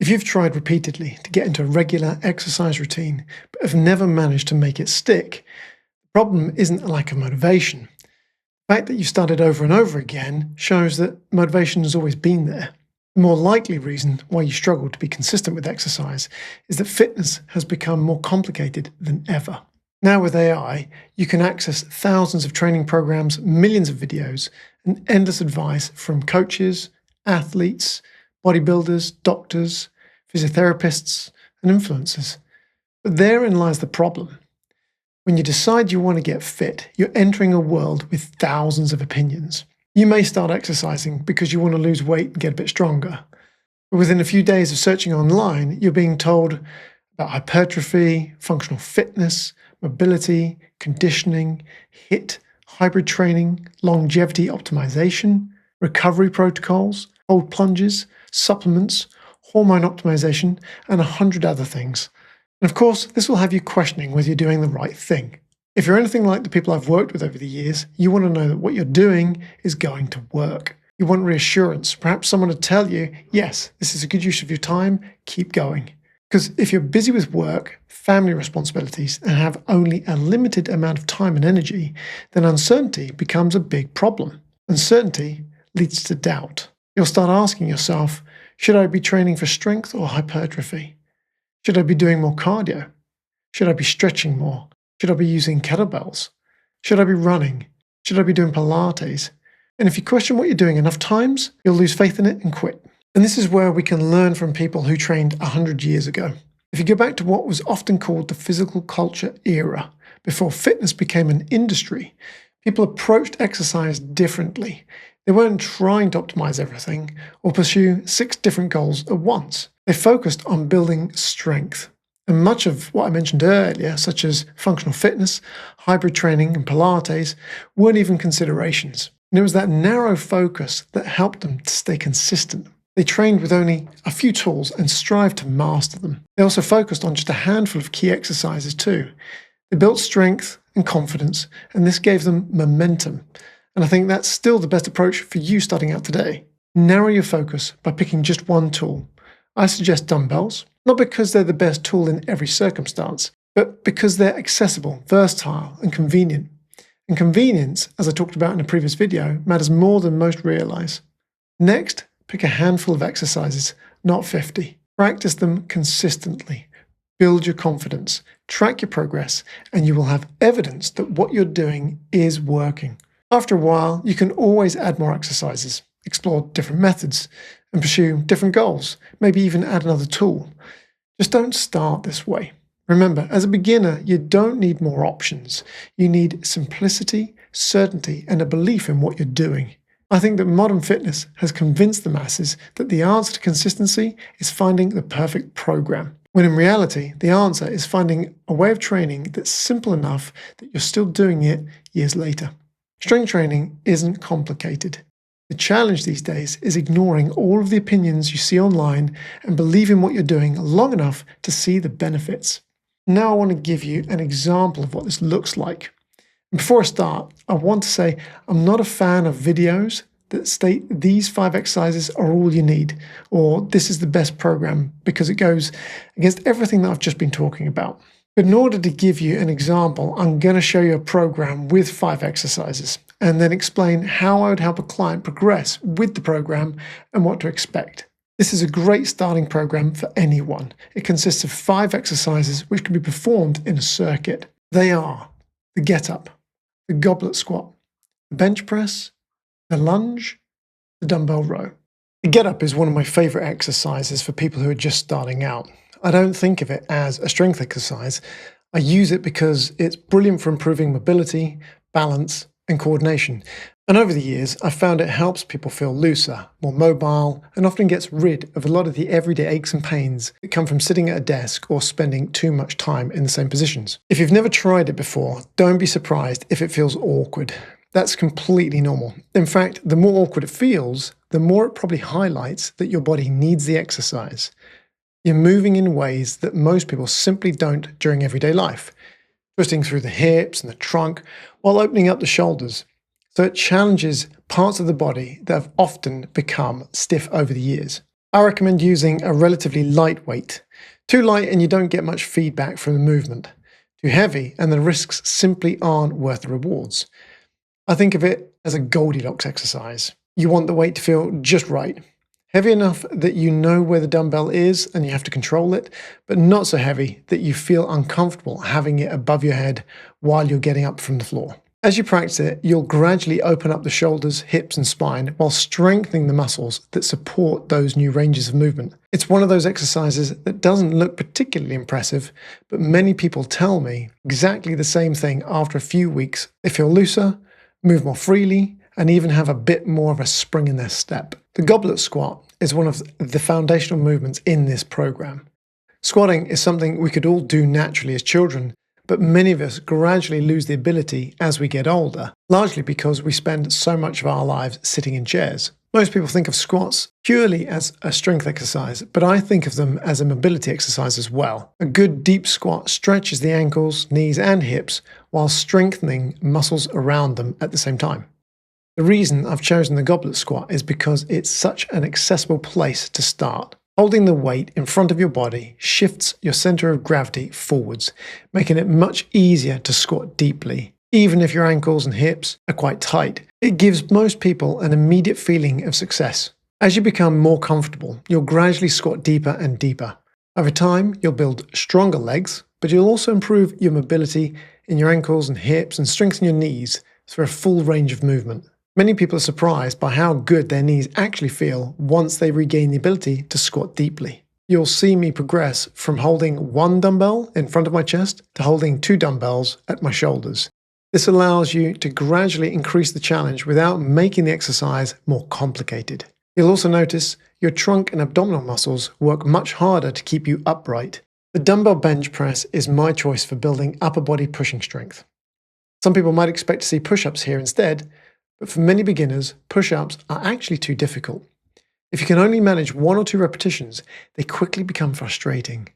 If you've tried repeatedly to get into a regular exercise routine, but have never managed to make it stick, the problem isn't a lack of motivation. The fact that you started over and over again shows that motivation has always been there. The more likely reason why you struggle to be consistent with exercise is that fitness has become more complicated than ever. Now with AI, you can access thousands of training programs, millions of videos, and endless advice from coaches, athletes, bodybuilders, doctors, physiotherapists, and influencers. But therein lies the problem. When you decide you want to get fit, you're entering a world with thousands of opinions. You may start exercising because you want to lose weight and get a bit stronger. But within a few days of searching online, you're being told about hypertrophy, functional fitness, mobility, conditioning, HIIT, hybrid training, longevity optimization, recovery protocols, cold plunges, supplements, hormone optimization, and 100 other things. And of course, this will have you questioning whether you're doing the right thing. If you're anything like the people I've worked with over the years, you want to know that what you're doing is going to work. You want reassurance, perhaps someone to tell you, yes, this is a good use of your time, keep going. Because if you're busy with work, family responsibilities, and have only a limited amount of time and energy, then uncertainty becomes a big problem. Uncertainty leads to doubt. You'll start asking yourself, should I be training for strength or hypertrophy? Should I be doing more cardio? Should I be stretching more? Should I be using kettlebells? Should I be running? Should I be doing Pilates? And if you question what you're doing enough times, you'll lose faith in it and quit. And this is where we can learn from people who trained 100 years ago. If you go back to what was often called the physical culture era, before fitness became an industry, people approached exercise differently. They weren't trying to optimize everything or pursue 6 different goals at once. They focused on building strength. And much of what I mentioned earlier, such as functional fitness, hybrid training, and Pilates, weren't even considerations. And it was that narrow focus that helped them to stay consistent. They trained with only a few tools and strived to master them. They also focused on just a handful of key exercises too. They built strength and confidence, and this gave them momentum. And I think that's still the best approach for you starting out today. Narrow your focus by picking just one tool. I suggest dumbbells, not because they're the best tool in every circumstance, but because they're accessible, versatile, and convenient. And convenience, as I talked about in a previous video, matters more than most realize. Next, pick a handful of exercises, not 50. Practice them consistently. Build your confidence, track your progress, and you will have evidence that what you're doing is working. After a while, you can always add more exercises, explore different methods, and pursue different goals, maybe even add another tool. Just don't start this way. Remember, as a beginner, you don't need more options. You need simplicity, certainty, and a belief in what you're doing. I think that modern fitness has convinced the masses that the answer to consistency is finding the perfect program, when in reality, the answer is finding a way of training that's simple enough that you're still doing it years later. Strength training isn't complicated. The challenge these days is ignoring all of the opinions you see online and believing what you're doing long enough to see the benefits. Now I want to give you an example of what this looks like. Before I start, I want to say I'm not a fan of videos that state these 5 exercises are all you need, or this is the best program because it goes against everything that I've just been talking about. But in order to give you an example, I'm going to show you a program with 5 exercises and then explain how I would help a client progress with the program and what to expect. This is a great starting program for anyone. It consists of 5 exercises which can be performed in a circuit. They are the get-up, the goblet squat, the bench press, the lunge, the dumbbell row. The get-up is one of my favorite exercises for people who are just starting out. I don't think of it as a strength exercise. I use it because it's brilliant for improving mobility, balance, and coordination. And over the years, I've found it helps people feel looser, more mobile, and often gets rid of a lot of the everyday aches and pains that come from sitting at a desk or spending too much time in the same positions. If you've never tried it before, don't be surprised if it feels awkward. That's completely normal. In fact, the more awkward it feels, the more it probably highlights that your body needs the exercise. You're moving in ways that most people simply don't during everyday life, twisting through the hips and the trunk while opening up the shoulders. So it challenges parts of the body that have often become stiff over the years. I recommend using a relatively light weight. Too light and you don't get much feedback from the movement. Too heavy and the risks simply aren't worth the rewards. I think of it as a Goldilocks exercise. You want the weight to feel just right. Heavy enough that you know where the dumbbell is and you have to control it, but not so heavy that you feel uncomfortable having it above your head while you're getting up from the floor. As you practice it, you'll gradually open up the shoulders, hips and spine while strengthening the muscles that support those new ranges of movement. It's one of those exercises that doesn't look particularly impressive, but many people tell me exactly the same thing after a few weeks. They feel looser, move more freely, and even have a bit more of a spring in their step. The goblet squat is one of the foundational movements in this program. Squatting is something we could all do naturally as children, but many of us gradually lose the ability as we get older, largely because we spend so much of our lives sitting in chairs. Most people think of squats purely as a strength exercise, but I think of them as a mobility exercise as well. A good deep squat stretches the ankles, knees and hips while strengthening muscles around them at the same time. The reason I've chosen the goblet squat is because it's such an accessible place to start. Holding the weight in front of your body shifts your center of gravity forwards, making it much easier to squat deeply, even if your ankles and hips are quite tight. It gives most people an immediate feeling of success. As you become more comfortable, you'll gradually squat deeper and deeper. Over time, you'll build stronger legs, but you'll also improve your mobility in your ankles and hips and strengthen your knees through a full range of movement. Many people are surprised by how good their knees actually feel once they regain the ability to squat deeply. You'll see me progress from holding one dumbbell in front of my chest to holding 2 dumbbells at my shoulders. This allows you to gradually increase the challenge without making the exercise more complicated. You'll also notice your trunk and abdominal muscles work much harder to keep you upright. The dumbbell bench press is my choice for building upper body pushing strength. Some people might expect to see push-ups here instead, but for many beginners, push-ups are actually too difficult. If you can only manage 1 or 2 repetitions, they quickly become frustrating.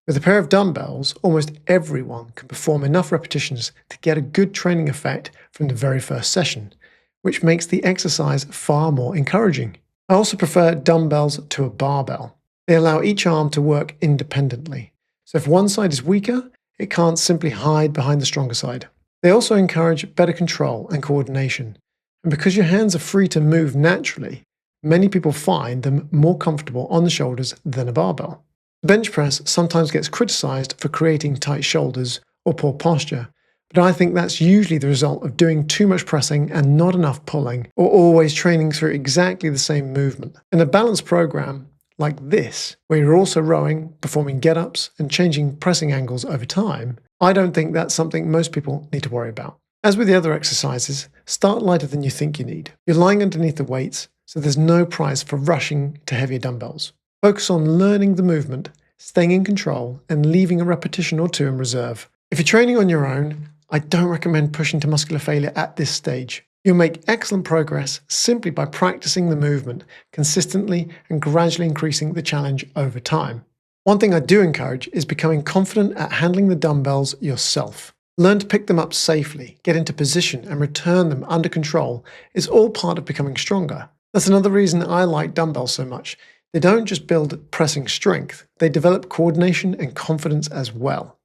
With a pair of dumbbells, almost everyone can perform enough repetitions to get a good training effect from the very first session, which makes the exercise far more encouraging. I also prefer dumbbells to a barbell. They allow each arm to work independently. So if one side is weaker, it can't simply hide behind the stronger side. They also encourage better control and coordination. And because your hands are free to move naturally, many people find them more comfortable on the shoulders than a barbell. The bench press sometimes gets criticized for creating tight shoulders or poor posture, but I think that's usually the result of doing too much pressing and not enough pulling, or always training through exactly the same movement. In a balanced program like this, where you're also rowing, performing get-ups, and changing pressing angles over time, I don't think that's something most people need to worry about. As with the other exercises, start lighter than you think you need. You're lying underneath the weights, so there's no prize for rushing to heavier dumbbells. Focus on learning the movement, staying in control, and leaving a repetition or 2 in reserve. If you're training on your own, I don't recommend pushing to muscular failure at this stage. You'll make excellent progress simply by practicing the movement consistently and gradually increasing the challenge over time. One thing I do encourage is becoming confident at handling the dumbbells yourself. Learn to pick them up safely, get into position and return them under control is all part of becoming stronger. That's another reason I like dumbbells so much. They don't just build pressing strength, they develop coordination and confidence as well.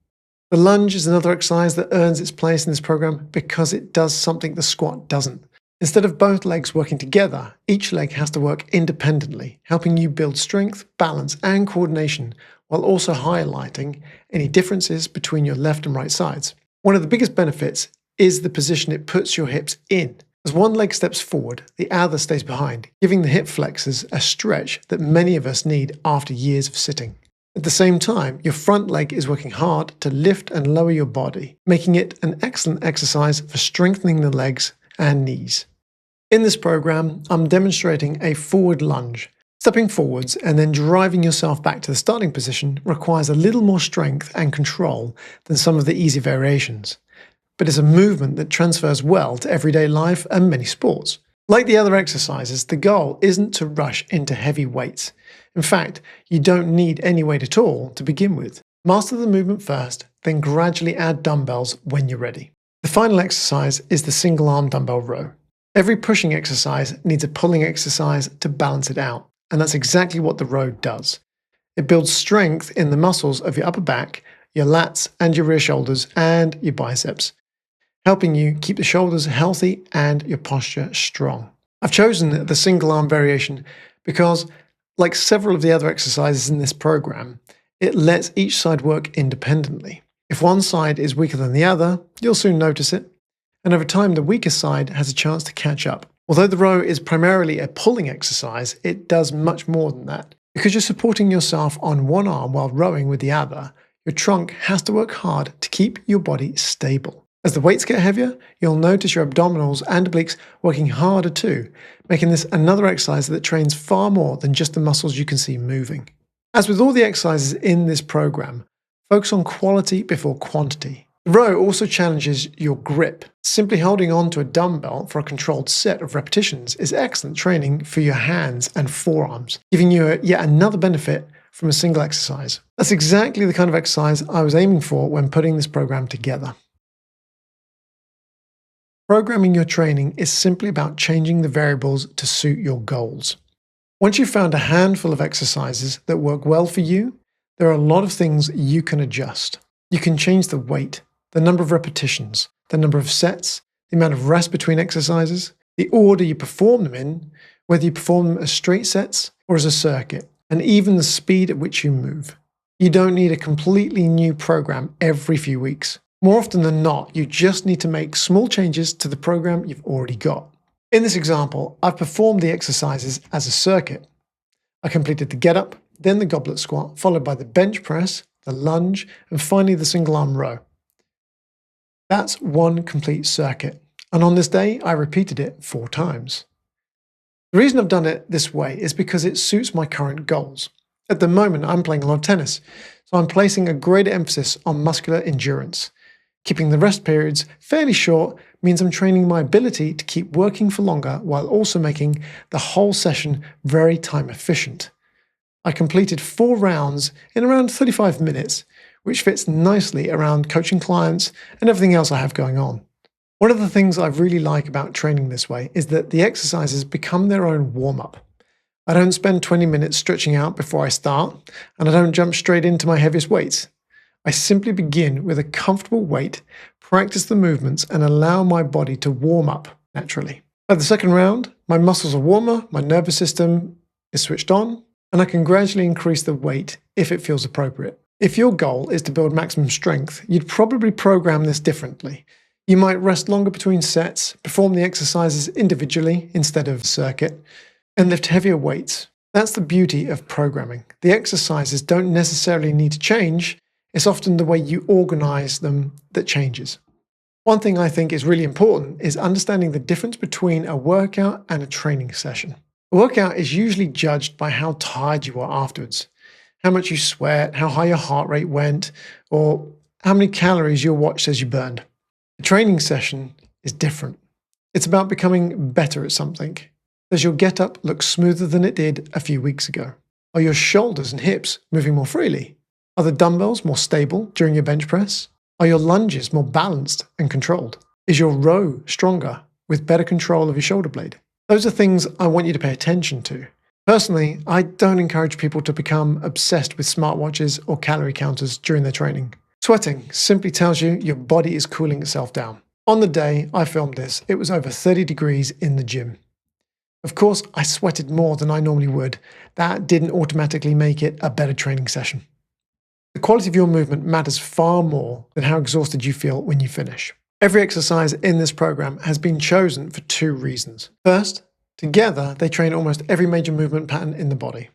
The lunge is another exercise that earns its place in this program because it does something the squat doesn't. Instead of both legs working together, each leg has to work independently, helping you build strength, balance and coordination while also highlighting any differences between your left and right sides. One of the biggest benefits is the position it puts your hips in. As one leg steps forward, the other stays behind, giving the hip flexors a stretch that many of us need after years of sitting. At the same time, your front leg is working hard to lift and lower your body, making it an excellent exercise for strengthening the legs and knees. In this program, I'm demonstrating a forward lunge. Stepping forwards and then driving yourself back to the starting position requires a little more strength and control than some of the easy variations, but it's a movement that transfers well to everyday life and many sports. Like the other exercises, the goal isn't to rush into heavy weights. In fact, you don't need any weight at all to begin with. Master the movement first, then gradually add dumbbells when you're ready. The final exercise is the single arm dumbbell row. Every pushing exercise needs a pulling exercise to balance it out. and that's exactly what the row does. It builds strength in the muscles of your upper back, your lats and your rear shoulders, and your biceps, helping you keep the shoulders healthy and your posture strong. I've chosen the single arm variation because, like several of the other exercises in this program, it lets each side work independently. If one side is weaker than the other, you'll soon notice it, and over time the weaker side has a chance to catch up. Although the row is primarily a pulling exercise, it does much more than that. Because you're supporting yourself on one arm while rowing with the other, your trunk has to work hard to keep your body stable. As the weights get heavier, you'll notice your abdominals and obliques working harder too, making this another exercise that trains far more than just the muscles you can see moving. As with all the exercises in this program, focus on quality before quantity. The row also challenges your grip. Simply holding on to a dumbbell for a controlled set of repetitions is excellent training for your hands and forearms, giving you yet another benefit from a single exercise. That's exactly the kind of exercise I was aiming for when putting this program together. Programming your training is simply about changing the variables to suit your goals. Once you've found a handful of exercises that work well for you, there are a lot of things you can adjust. You can change the weight, the number of repetitions, the number of sets, the amount of rest between exercises, the order you perform them in, whether you perform them as straight sets or as a circuit, and even the speed at which you move. You don't need a completely new program every few weeks. More often than not, you just need to make small changes to the program you've already got. In this example, I've performed the exercises as a circuit. I completed the get-up, then the goblet squat, followed by the bench press, the lunge, and finally the single arm row. That's one complete circuit, and on this day I repeated it 4 times. The reason I've done it this way is because it suits my current goals. At the moment I'm playing a lot of tennis, so I'm placing a greater emphasis on muscular endurance. Keeping the rest periods fairly short means I'm training my ability to keep working for longer while also making the whole session very time efficient. I completed 4 rounds in around 35 minutes, which fits nicely around coaching clients and everything else I have going on. One of the things I really like about training this way is that the exercises become their own warm-up. I don't spend 20 minutes stretching out before I start, and I don't jump straight into my heaviest weights. I simply begin with a comfortable weight, practice the movements, and allow my body to warm up naturally. By the second round, my muscles are warmer, my nervous system is switched on, and I can gradually increase the weight if it feels appropriate. If your goal is to build maximum strength, you'd probably program this differently. You might rest longer between sets, perform the exercises individually instead of a circuit, and lift heavier weights. That's the beauty of programming. The exercises don't necessarily need to change. It's often the way you organize them that changes. One thing I think is really important is understanding the difference between a workout and a training session. A workout is usually judged by how tired you are afterwards, how much you sweat, how high your heart rate went, or how many calories your watch says you burned. A training session is different. It's about becoming better at something. Does your get-up look smoother than it did a few weeks ago? Are your shoulders and hips moving more freely? Are the dumbbells more stable during your bench press? Are your lunges more balanced and controlled? Is your row stronger with better control of your shoulder blade? Those are things I want you to pay attention to. Personally, I don't encourage people to become obsessed with smartwatches or calorie counters during their training. Sweating simply tells you your body is cooling itself down. On the day I filmed this, it was over 30 degrees in the gym. Of course, I sweated more than I normally would. That didn't automatically make it a better training session. The quality of your movement matters far more than how exhausted you feel when you finish. Every exercise in this program has been chosen for 2 reasons. First, together they train almost every major movement pattern in the body.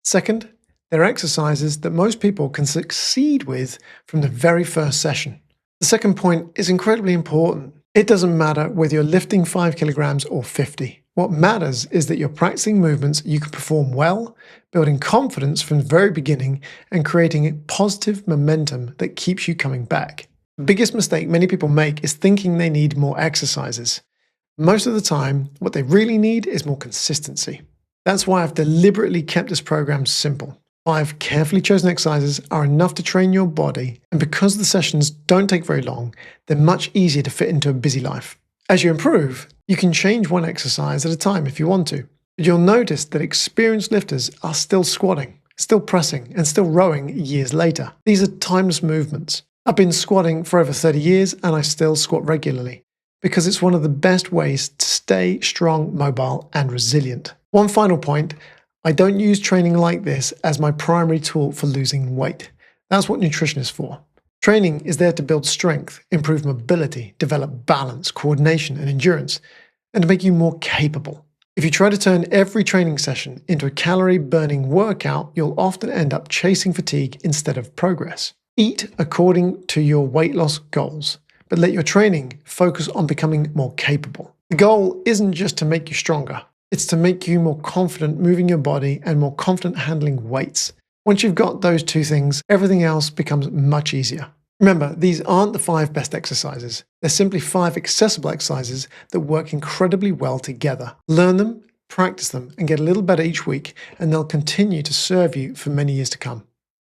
Second, they're exercises that most people can succeed with from the very first session. The second point is incredibly important. It doesn't matter whether you're lifting 5 kilograms or 50. What matters is that you're practicing movements you can perform well, building confidence from the very beginning, and creating positive momentum that keeps you coming back. The biggest mistake many people make is thinking they need more exercises. Most of the time, what they really need is more consistency. That's why I've deliberately kept this program simple. 5 carefully chosen exercises are enough to train your body, and because the sessions don't take very long, they're much easier to fit into a busy life. As you improve, you can change one exercise at a time if you want to. But you'll notice that experienced lifters are still squatting, still pressing, and still rowing years later. These are timeless movements. I've been squatting for over 30 years and I still squat regularly because it's one of the best ways to stay strong, mobile, and resilient. One final point, I don't use training like this as my primary tool for losing weight. That's what nutrition is for. Training is there to build strength, improve mobility, develop balance, coordination, and endurance, and to make you more capable. If you try to turn every training session into a calorie-burning workout, you'll often end up chasing fatigue instead of progress. Eat according to your weight loss goals, but let your training focus on becoming more capable. The goal isn't just to make you stronger, it's to make you more confident moving your body and more confident handling weights. Once you've got those two things, everything else becomes much easier. Remember, these aren't the 5 best exercises. They're simply 5 accessible exercises that work incredibly well together. Learn them, practice them, and get a little better each week, and they'll continue to serve you for many years to come.